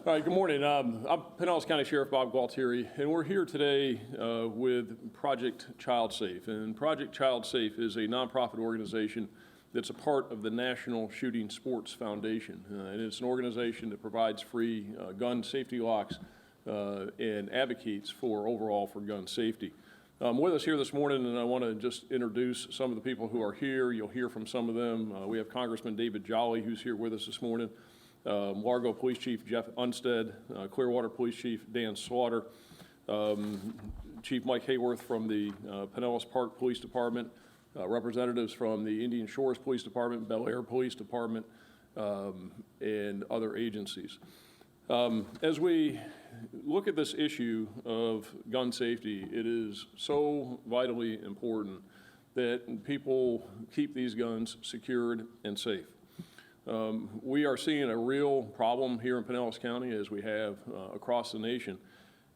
All right, good morning. I'm Pinellas County Sheriff Bob Gualtieri, and we're here today with Project ChildSafe. And Project ChildSafe is a nonprofit organization that's a part of the National Shooting Sports Foundation. And it's an organization that provides free gun safety locks and advocates for gun safety. With us here this morning, and I want to just introduce some of the people who are here. You'll hear from some of them. We have Congressman David Jolly, who's here with us this morning. Largo Police Chief Jeff Unstead, Clearwater Police Chief Dan Slaughter, Chief Mike Hayworth from the Pinellas Park Police Department, representatives from the Indian Shores Police Department, Belleair Police Department, and other agencies. As we look at this issue of gun safety, it is so vitally important that people keep these guns secured and safe. We are seeing a real problem here in Pinellas County, as we have across the nation.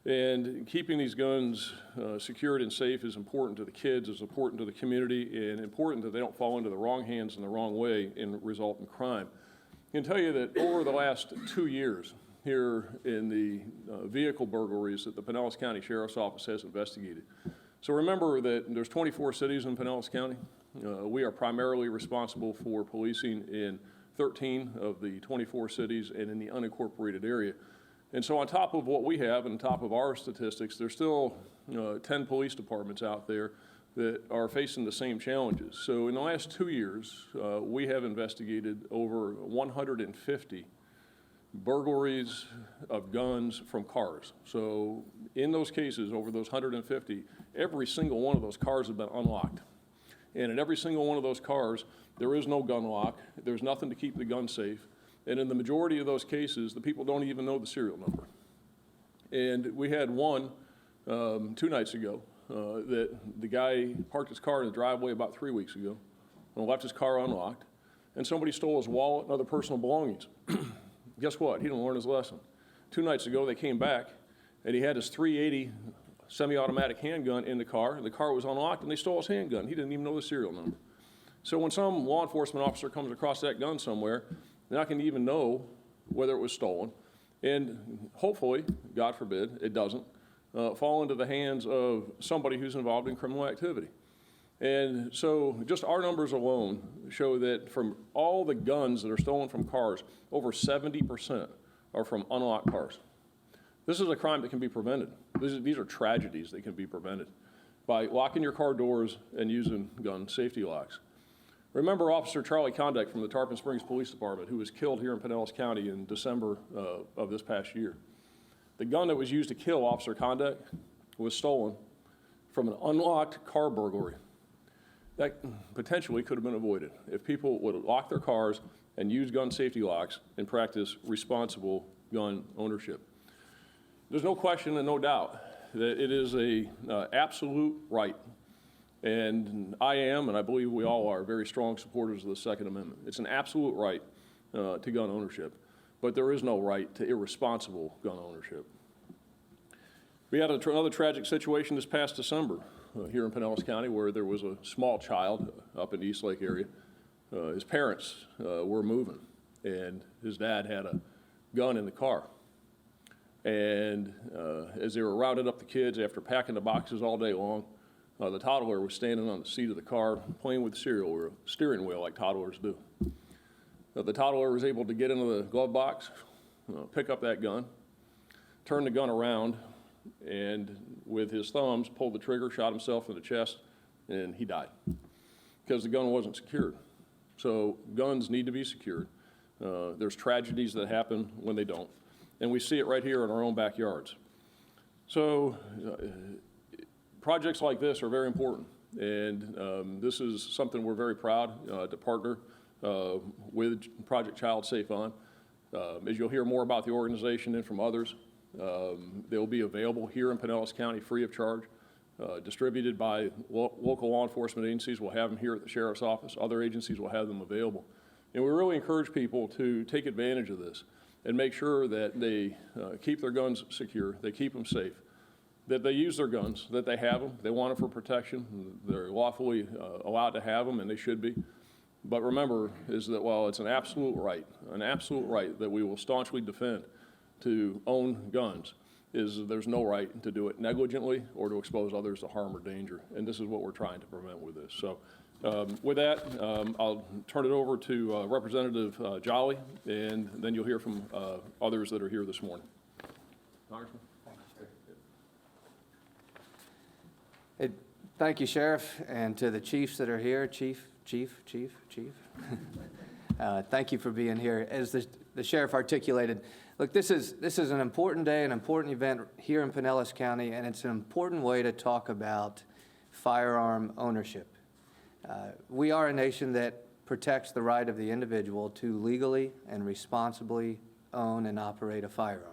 And keeping these guns secured and safe is important to the kids, is important to the community, and important that they don't fall into the wrong hands in the wrong way and result in crime. I can tell you that over the last 2 years here in the vehicle burglaries that the Pinellas County Sheriff's Office has investigated. So remember that there's 24 cities in Pinellas County. We are primarily responsible for policing in 13 of the 24 cities and in the unincorporated area. And so on top of what we have and on top of our statistics, there's still 10 police departments out there that are facing the same challenges. So in the last 2 years, we have investigated over 150 burglaries of guns from cars. So in those cases, over those 150, every single one of those cars have been unlocked. And in every single one of those cars, there is no gun lock. There's nothing to keep the gun safe. And in the majority of those cases, the people don't even know the serial number. And we had one 2 nights ago that the guy parked his car in the driveway about 3 weeks ago and left his car unlocked. And somebody stole his wallet and other personal belongings. Guess what? He didn't learn his lesson. 2 nights ago, they came back, and he had his .380 semi-automatic handgun in the car. The car was unlocked, and they stole his handgun. He didn't even know the serial number. So when some law enforcement officer comes across that gun somewhere, they're not going to even know whether it was stolen. And hopefully, God forbid, it doesn't fall into the hands of somebody who's involved in criminal activity. And so just our numbers alone show that from all the guns that are stolen from cars, over 70% are from unlocked cars. This is a crime that can be prevented. These are tragedies that can be prevented by locking your car doors and using gun safety locks. Remember Officer Charlie Condeck from the Tarpon Springs Police Department, who was killed here in Pinellas County in December of this past year. The gun that was used to kill Officer Condeck was stolen from an unlocked car burglary. That potentially could have been avoided if people would lock their cars and use gun safety locks and practice responsible gun ownership. There's no question and no doubt that it is an absolute right. And I am, and I believe we all are, very strong supporters of the Second Amendment. It's an absolute right to gun ownership, but there is no right to irresponsible gun ownership. We had another tragic situation this past December here in Pinellas County where there was a small child up in the East Lake area. His parents were moving, and his dad had a gun in the car. And as they were rounding up the kids after packing the boxes all day long, the toddler was standing on the seat of the car playing with the steering wheel like toddlers do. The toddler was able to get into the glove box, pick up that gun, turn the gun around, and with his thumbs pulled the trigger, shot himself in the chest, and he died because the gun wasn't secured. So guns need to be secured. There's tragedies that happen when they don't, and we see it right here in our own backyards. So projects like this are very important, and this is something we're very proud to partner with Project ChildSafe on. As you'll hear more about the organization and from others, they'll be available here in Pinellas County free of charge, distributed by local law enforcement agencies. We'll have them here at the Sheriff's Office. Other agencies will have them available. And we really encourage people to take advantage of this and make sure that they keep their guns secure, they keep them safe, that they use their guns, that they have them, they want them for protection, they're lawfully allowed to have them, and they should be. But remember is that while it's an absolute right that we will staunchly defend, to own guns is there's no right to do it negligently or to expose others to harm or danger. And this is what we're trying to prevent with this. So with that, I'll turn it over to Representative Jolly, and then you'll hear from others that are here this morning. Congressman? Thank you, Sheriff, and to the chiefs that are here, Chief. Thank you for being here. As the Sheriff articulated, look, this is an important day, an important event here in Pinellas County, and it's an important way to talk about firearm ownership. We are a nation that protects the right of the individual to legally and responsibly own and operate a firearm.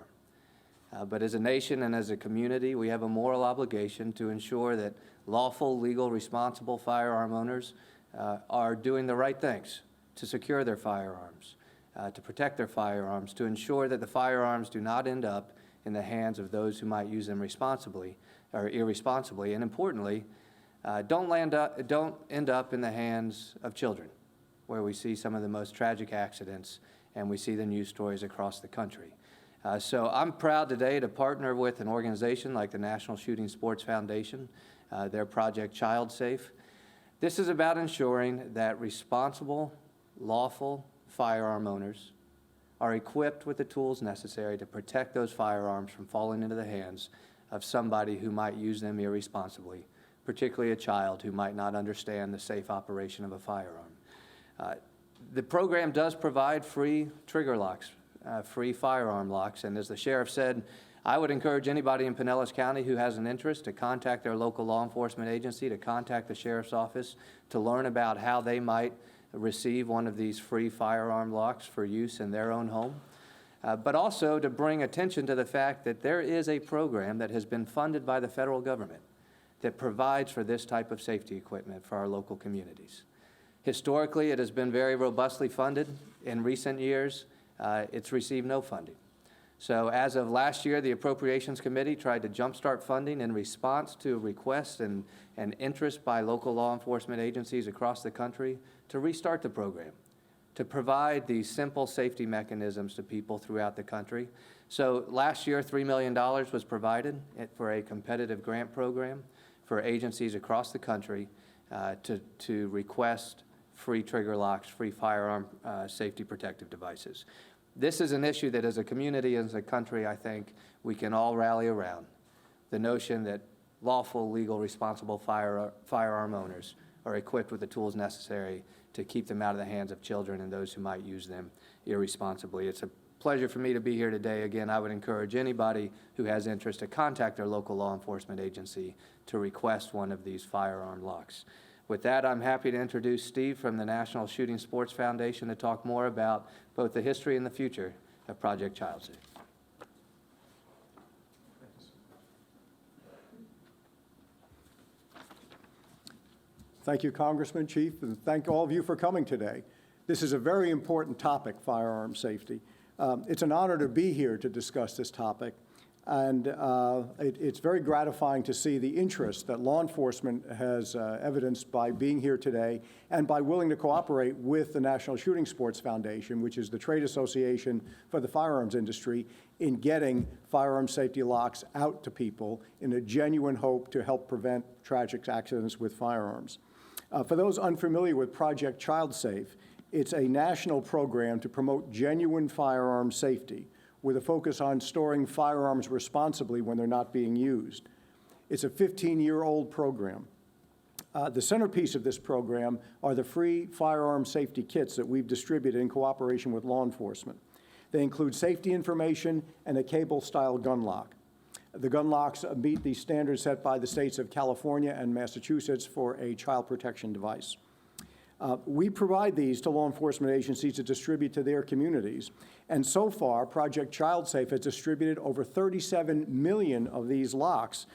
But as a nation and as a community, we have a moral obligation to ensure that lawful, legal, responsible firearm owners are doing the right things to secure their firearms, to protect their firearms, to ensure that the firearms do not end up in the hands of those who might use them responsibly or irresponsibly, and importantly, don't end up in the hands of children, where we see some of the most tragic accidents and we see the news stories across the country. So I'm proud today to partner with an organization like the National Shooting Sports Foundation, their Project ChildSafe. This is about ensuring that responsible, lawful firearm owners are equipped with the tools necessary to protect those firearms from falling into the hands of somebody who might use them irresponsibly, particularly a child who might not understand the safe operation of a firearm. The program does provide free trigger locks, free firearm locks, and as the Sheriff said, I would encourage anybody in Pinellas County who has an interest to contact their local law enforcement agency, to contact the Sheriff's Office, to learn about how they might receive one of these free firearm locks for use in their own home, but also to bring attention to the fact that there is a program that has been funded by the federal government that provides for this type of safety equipment for our local communities. Historically, it has been very robustly funded. In recent years, it's received no funding. So as of last year, the Appropriations Committee tried to jumpstart funding in response to requests and interest by local law enforcement agencies across the country to restart the program, to provide these simple safety mechanisms to people throughout the country. So last year, $3 million was provided for a competitive grant program for agencies across the country to request free trigger locks, free firearm safety protective devices. This is an issue that as a community, as a country, I think we can all rally around. The notion that lawful, legal, responsible firearm owners are equipped with the tools necessary to keep them out of the hands of children and those who might use them irresponsibly. It's a pleasure for me to be here today. Again, I would encourage anybody who has interest to contact their local law enforcement agency to request one of these firearm locks. With that, I'm happy to introduce Steve from the National Shooting Sports Foundation to talk more about both the history and the future of Project ChildSafe. Thank you, Congressman, Chief, and thank all of you for coming today. This is a very important topic, firearm safety. It's an honor to be here to discuss this topic, and it's very gratifying to see the interest that law enforcement has evidenced by being here today and by willing to cooperate with the National Shooting Sports Foundation, which is the trade association for the firearms industry, in getting firearm safety locks out to people in a genuine hope to help prevent tragic accidents with firearms. For those unfamiliar with Project ChildSafe, it's a national program to promote genuine firearm safety with a focus on storing firearms responsibly when they're not being used. It's a 15-year-old program. The centerpiece of this program are the free firearm safety kits that we've distributed in cooperation with law enforcement. They include safety information and a cable-style gun lock. The gun locks meet the standards set by the states of California and Massachusetts for a child protection device. We provide these to law enforcement agencies to distribute to their communities. And so far, Project ChildSafe has distributed over 37 million of these locks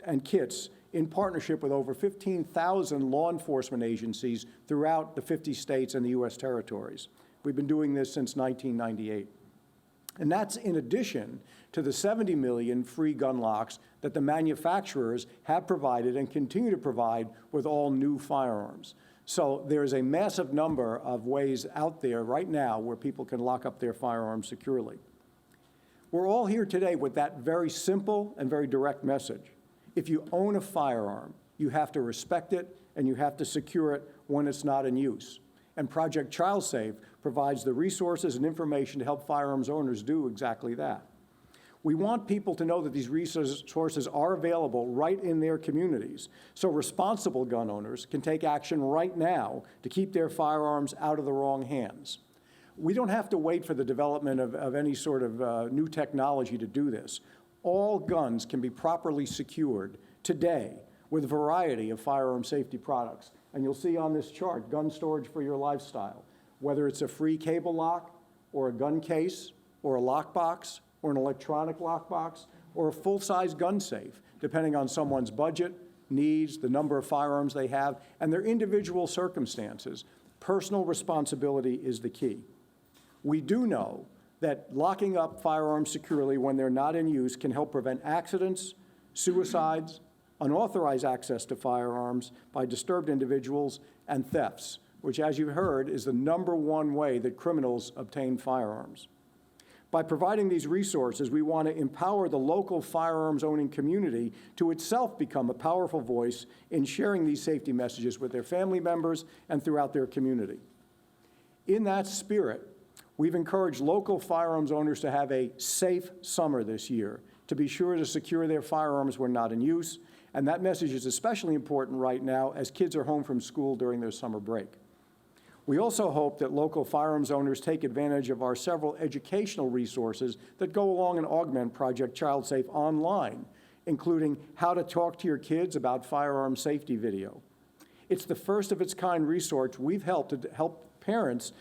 and kits in partnership with over 15,000 law enforcement agencies throughout the 50 states and the U.S. territories. We've been doing this since 1998. And that's in addition to the 70 million free gun locks that the manufacturers have provided and continue to provide with all new firearms. So there's a massive number of ways out there right now where people can lock up their firearms securely. We're all here today with that very simple and very direct message. If you own a firearm, you have to respect it and you have to secure it when it's not in use. And Project ChildSafe provides the resources and information to help firearms owners do exactly that. We want people to know that these resources are available right in their communities, so responsible gun owners can take action right now to keep their firearms out of the wrong hands. We don't have to wait for the development of any sort of new technology to do this. All guns can be properly secured today with a variety of firearm safety products. And you'll see on this chart, gun storage for your lifestyle, whether it's a free cable lock or a gun case or a lockbox or an electronic lockbox or a full-size gun safe, depending on someone's budget, needs, the number of firearms they have, and their individual circumstances. Personal responsibility is the key. We do know that locking up firearms securely when they're not in use can help prevent accidents, suicides, unauthorized access to firearms by disturbed individuals, and thefts, which, as you've heard, is the #1 way that criminals obtain firearms. By providing these resources, we want to empower the local firearms owning community to itself become a powerful voice in sharing these safety messages with their family members and throughout their community. In that spirit, we've encouraged local firearms owners to have a safe summer this year, to be sure to secure their firearms when not in use, and that message is especially important right now as kids are home from school during their summer break. We also hope that local firearms owners take advantage of our several educational resources that go along and augment Project ChildSafe online, including how to talk to your kids about firearm safety video. It's the first of its kind resource we've helped to help parents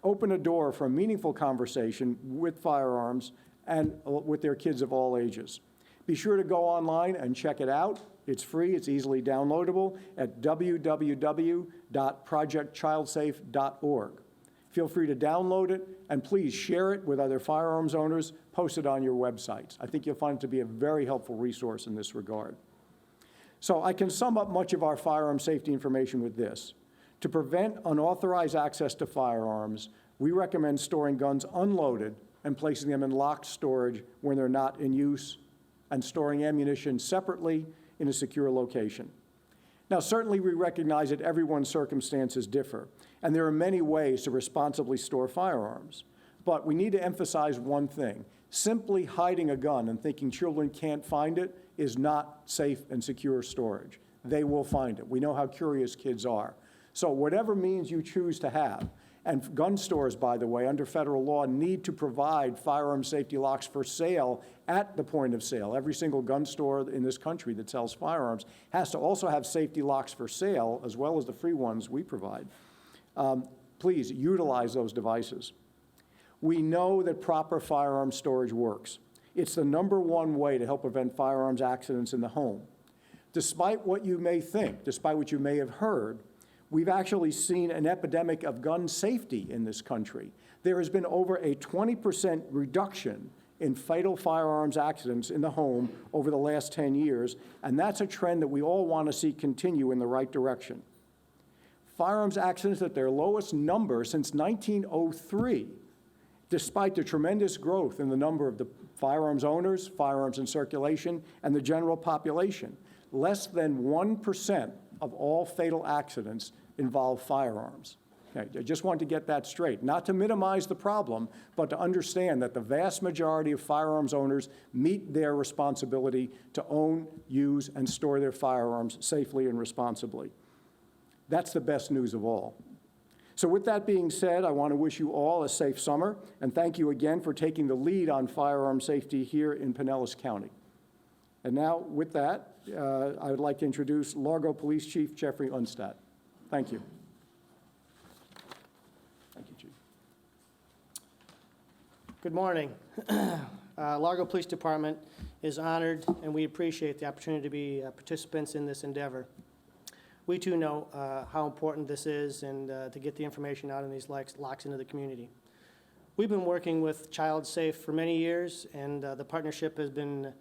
open a door for a meaningful conversation with firearms and with their kids of all ages. Be sure to go online and check it out. It's free, it's easily downloadable at www.projectchildsafe.org. Feel free to download it, and please share it with other firearms owners, post it on your websites. I think you'll find it to be a very helpful resource in this regard. So I can sum up much of our firearm safety information with this. To prevent unauthorized access to firearms, we recommend storing guns unloaded and placing them in locked storage when they're not in use, and storing ammunition separately in a secure location. Now, certainly we recognize that everyone's circumstances differ, and there are many ways to responsibly store firearms. But we need to emphasize one thing. Simply hiding a gun and thinking children can't find it is not safe and secure storage. They will find it. We know how curious kids are. So whatever means you choose to have, and gun stores, by the way, under federal law, need to provide firearm safety locks for sale at the point of sale. Every single gun store in this country that sells firearms has to also have safety locks for sale, as well as the free ones we provide. Please utilize those devices. We know that proper firearm storage works. It's the #1 way to help prevent firearms accidents in the home. Despite what you may think, despite what you may have heard, we've actually seen an epidemic of gun safety in this country. There has been over a 20% reduction in fatal firearms accidents in the home over the last 10 years, and that's a trend that we all want to see continue in the right direction. Firearms accidents at their lowest number since 1903, despite the tremendous growth in the number of the firearms owners, firearms in circulation, and the general population. Less than 1% of all fatal accidents involve firearms. Okay, I just want to get that straight. Not to minimize the problem, but to understand that the vast majority of firearms owners meet their responsibility to own, use, and store their firearms safely and responsibly. That's the best news of all. So with that being said, I want to wish you all a safe summer, and thank you again for taking the lead on firearm safety here in Pinellas County. And now, with that, I would like to introduce Largo Police Chief Jeffrey Unstadt. Thank you. Thank you, Chief. Good morning. Largo Police Department is honored, and we appreciate the opportunity to be participants in this endeavor. We too know how important this is, and to get the information out in these locks into the community. We've been working with ChildSafe for many years, and the partnership has been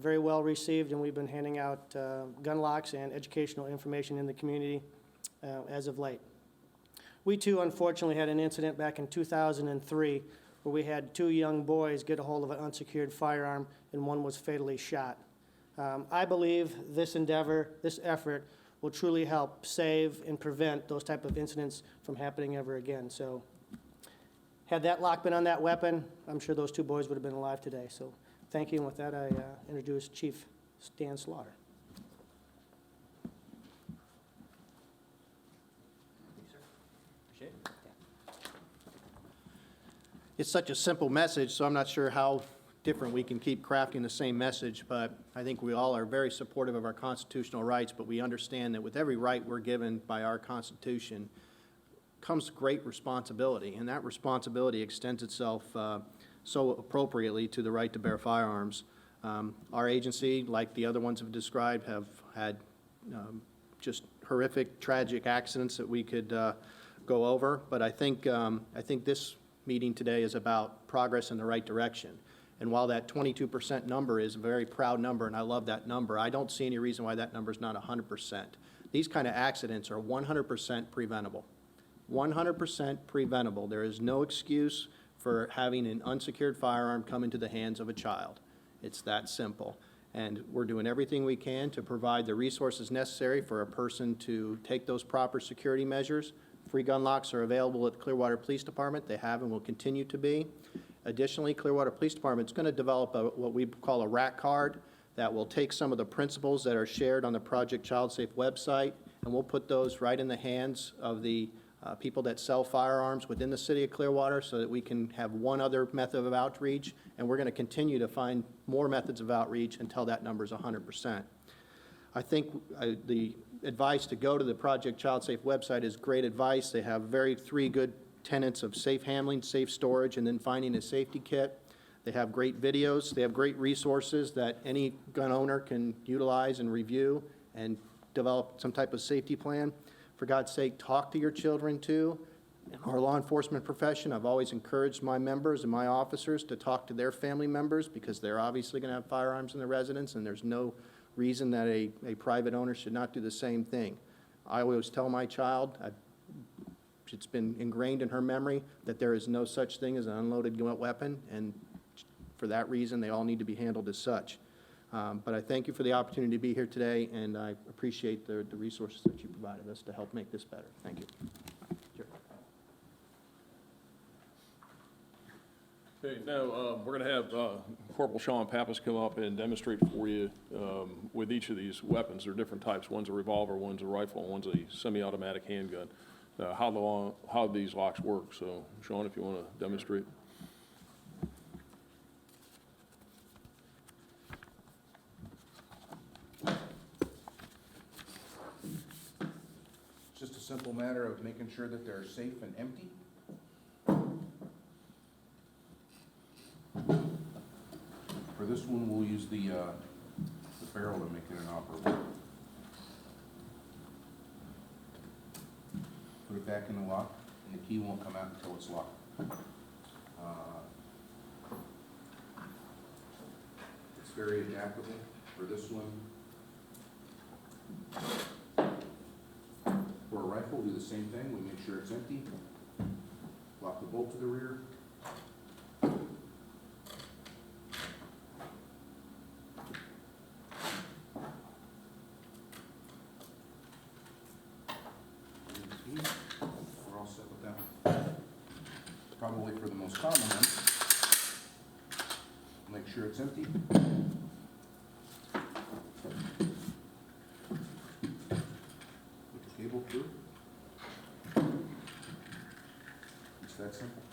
very well received, and we've been handing out gun locks and educational information in the community as of late. We too, unfortunately, had an incident back in 2003 where we had 2 young boys get a hold of an unsecured firearm, and one was fatally shot. I believe this endeavor, this effort, will truly help save and prevent those type of incidents from happening ever again. So, had that lock been on that weapon, I'm sure those 2 boys would have been alive today. So, thank you, and with that, I introduce Chief Stan Slaughter. It's such a simple message, so I'm not sure how different we can keep crafting the same message, but I think we all are very supportive of our constitutional rights, but we understand that with every right we're given by our Constitution comes great responsibility, and that responsibility extends itself so appropriately to the right to bear firearms. Our agency, like the other ones have described, have had just horrific, tragic accidents that we could go over, but I think this meeting today is about progress in the right direction. And while that 22% number is a very proud number, and I love that number, I don't see any reason why that number is not 100%. These kind of accidents are 100% preventable. 100% preventable. There is no excuse for having an unsecured firearm come into the hands of a child. It's that simple. And we're doing everything we can to provide the resources necessary for a person to take those proper security measures. Free gun locks are available at the Clearwater Police Department. They have and will continue to be. Additionally, Clearwater Police Department is going to develop what we call a RAC card that will take some of the principles that are shared on the Project ChildSafe website, and we'll put those right in the hands of the people that sell firearms within the city of Clearwater so that we can have one other method of outreach, and we're going to continue to find more methods of outreach until that number is 100%. I think the advice to go to the Project ChildSafe website is great advice. They have 3 good tenets of safe handling, safe storage, and then finding a safety kit. They have great videos. They have great resources that any gun owner can utilize and review and develop some type of safety plan. For God's sake, talk to your children too. In our law enforcement profession, I've always encouraged my members and my officers to talk to their family members because they're obviously going to have firearms in their residence, and there's no reason that a private owner should not do the same thing. I always tell my child, it's been ingrained in her memory that there is no such thing as an unloaded weapon, and for that reason, they all need to be handled as such. But I thank you for the opportunity to be here today, and I appreciate the resources that you provided us to help make this better. Thank you. Sure. Okay, now, we're going to have Corporal Sean Pappas come up and demonstrate for you with each of these weapons. There are different types. One's a revolver, one's a rifle, and one's a semi-automatic handgun. How these locks work. So, Sean, if you want to demonstrate. It's just a simple matter of making sure that they're safe and empty. For this one, we'll use the barrel to make it inoperable. Put it back in the lock, and the key won't come out until it's locked. It's very adaptable. For this one, for a rifle, do the same thing. We make sure it's empty. Lock the bolt to the rear. We're all set with that one. Probably for the most common one, make sure it's empty. Put the cable through. It's that simple.